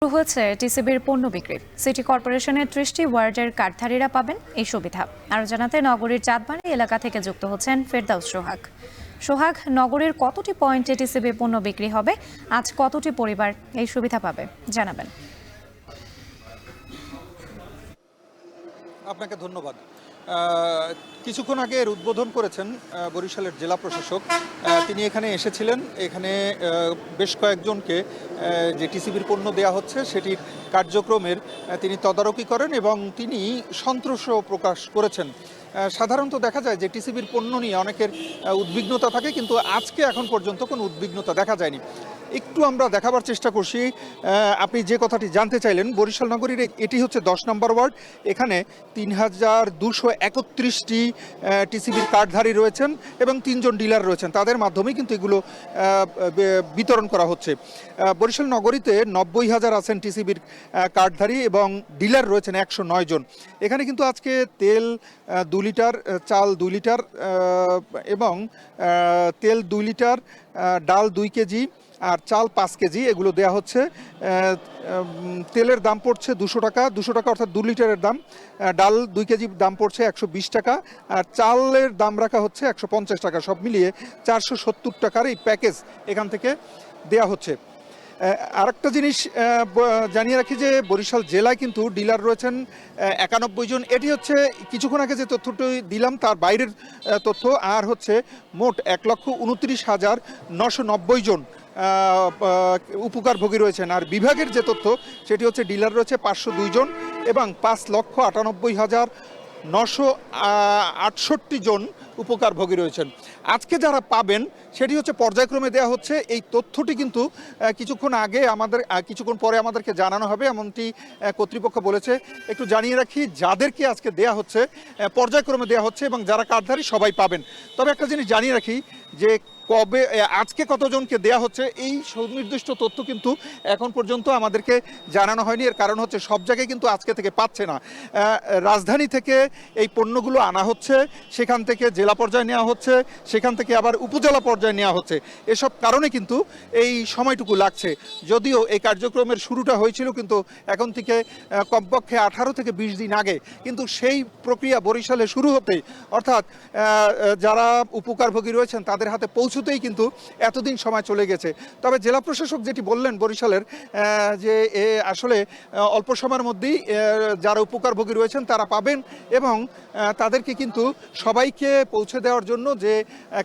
শুরু হয়েছে টিসিবির পণ্য বিক্রি। সিটি কর্পোরেশনের 30টি ওয়ার্ডের কার্ডধারীরা পাবেন এই সুবিধা। আরও জানাতে নগরীর চাঁদবাড়ি এলাকা থেকে যুক্ত হচ্ছেন ফেরদাউস সোহাগ। সোহাগ, নগরীর কতটি পয়েন্টে টিসিবির পণ্য বিক্রি হবে, আজ কতটি পরিবার এই সুবিধা পাবে জানাবেন। আপনাকে ধন্যবাদ। কিছুক্ষণ আগে এর উদ্বোধন করেছেন বরিশালের জেলা প্রশাসক। তিনি এখানে এসেছিলেন। এখানে বেশ কয়েকজনকে যে টিসিবির পণ্য দেয়া হচ্ছে সেটির কার্যক্রমের তিনি তদারকি করেন এবং তিনি সন্তোষ প্রকাশ করেছেন। সাধারণত দেখা যায় যে টিসিবির পণ্য নিয়ে অনেকের উদ্বিগ্নতা থাকে, কিন্তু আজকে এখন পর্যন্ত কোনো উদ্বিগ্নতা দেখা যায়নি। একটু আমরা দেখাবার চেষ্টা করছি। আপনি যে কথাটি জানতে চাইলেন, বরিশাল নগরীর এটি হচ্ছে 10 নম্বর ওয়ার্ড। এখানে 3231টি টিসিবির কার্ডধারী রয়েছেন এবং 3 জন ডিলার রয়েছেন। তাদের মাধ্যমেই কিন্তু এগুলো বিতরণ করা হচ্ছে। বরিশাল নগরীতে 90,000 আছেন টিসিবির কার্ডধারী এবং ডিলার রয়েছেন 109 জন। এখানে কিন্তু আজকে তেল 2 লিটার, চাল 2 লিটার এবং তেল 2 লিটার, ডাল 2 কেজি আর চাল 5 কেজি এগুলো দেয়া হচ্ছে। তেলের দাম পড়ছে 200 টাকা, 200 টাকা অর্থাৎ 2 লিটারের দাম। ডাল 2 কেজি দাম পড়ছে 120 টাকা আর চালের দাম রাখা হচ্ছে 150 টাকা। সব মিলিয়ে 470 টাকার এই প্যাকেজ এখান থেকে দেয়া হচ্ছে। আরেকটা জিনিস জানিয়ে রাখি যে বরিশাল জেলায় কিন্তু ডিলার রয়েছেন 91 জন। এটি হচ্ছে কিছুক্ষণ আগে যে তথ্যটি দিলাম তার বাইরের তথ্য। আর হচ্ছে মোট 1,29,990 জন উপকারভোগী রয়েছেন। আর বিভাগের যে তথ্য সেটি হচ্ছে ডিলার রয়েছে 502 জন এবং 5,98,968 জন উপকারভোগী রয়েছেন। আজকে যারা পাবেন সেটি হচ্ছে পর্যায়ক্রমে দেওয়া হচ্ছে। এই তথ্যটি কিন্তু কিছুক্ষণ পরে আমাদেরকে জানানো হবে, এমনটি কর্তৃপক্ষ বলেছে। একটু জানিয়ে রাখি, যাদেরকে আজকে দেয়া হচ্ছে পর্যায়ক্রমে দেওয়া হচ্ছে এবং যারা কার্ডধারী সবাই পাবেন। তবে একটা জিনিস জানিয়ে রাখি যে আজকে কতজনকে দেয়া হচ্ছে এই সুনির্দিষ্ট তথ্য কিন্তু এখন পর্যন্ত আমাদেরকে জানানো হয়নি। এর কারণ হচ্ছে সব জায়গায় কিন্তু আজকে থেকে পাচ্ছে না। রাজধানী থেকে এই পণ্যগুলো আনা হচ্ছে, সেখান থেকে জেলা পর্যায়ে নেওয়া হচ্ছে, সেখান থেকে আবার উপজেলা পর্যায়ে নেওয়া হচ্ছে। এসব কারণে কিন্তু এই সময়টুকু লাগছে। যদিও এই কার্যক্রমের শুরুটা হয়েছিল কিন্তু এখন থেকে কমপক্ষে 18 থেকে 20 দিন আগে, কিন্তু সেই প্রক্রিয়া বরিশালে শুরু হতেই অর্থাৎ যারা উপকারভোগী রয়েছেন তাদের হাতে পৌঁছতেই কিন্তু এতদিন সময় চলে গেছে। তবে জেলা প্রশাসক যেটি বললেন বরিশালের, যে আসলে অল্প সময়ের মধ্যেই যারা উপকারভোগী রয়েছেন তারা পাবেন এবং তাদেরকে কিন্তু সবাইকে পৌঁছে দেওয়ার জন্য যে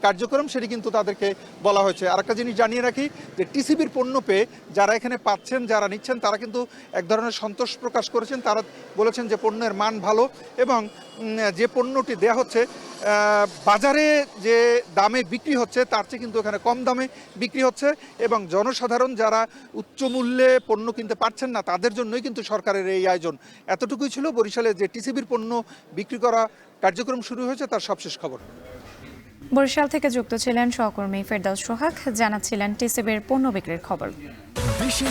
কার্যক্রম সেটি কিন্তু তাদেরকে বলা হয়েছে। আরেকটা জিনিস জানিয়ে রাখি যে টিসিবির পণ্য পেয়ে যারা এখানে পাচ্ছেন, যারা নিচ্ছেন, তারা কিন্তু এক ধরনের সন্তোষ প্রকাশ করেছেন। তারা বলেছেন যে পণ্যের মান ভালো এবং যে পণ্যটি দেয়া হচ্ছে বাজারে যে দামে বিক্রি হচ্ছে তার চেয়ে কিন্তু এখানে কম দামে বিক্রি হচ্ছে এবং জনসাধারণ যারা উচ্চ মূল্যে পণ্য কিনতে পারছেন না তাদের জন্যই কিন্তু সরকারের এই আয়োজন। এতটুকুই ছিল বরিশালে যে টিসিবির পণ্য বিক্রি করা কার্যক্রম শুরু হয়েছে তার সবশেষ খবর। বরিশাল থেকে যুক্ত ছিলেন সহকর্মী ফেরদাউস সোহাগ, জানাচ্ছিলেন টিসিবির পণ্য বিক্রির খবর। দেশের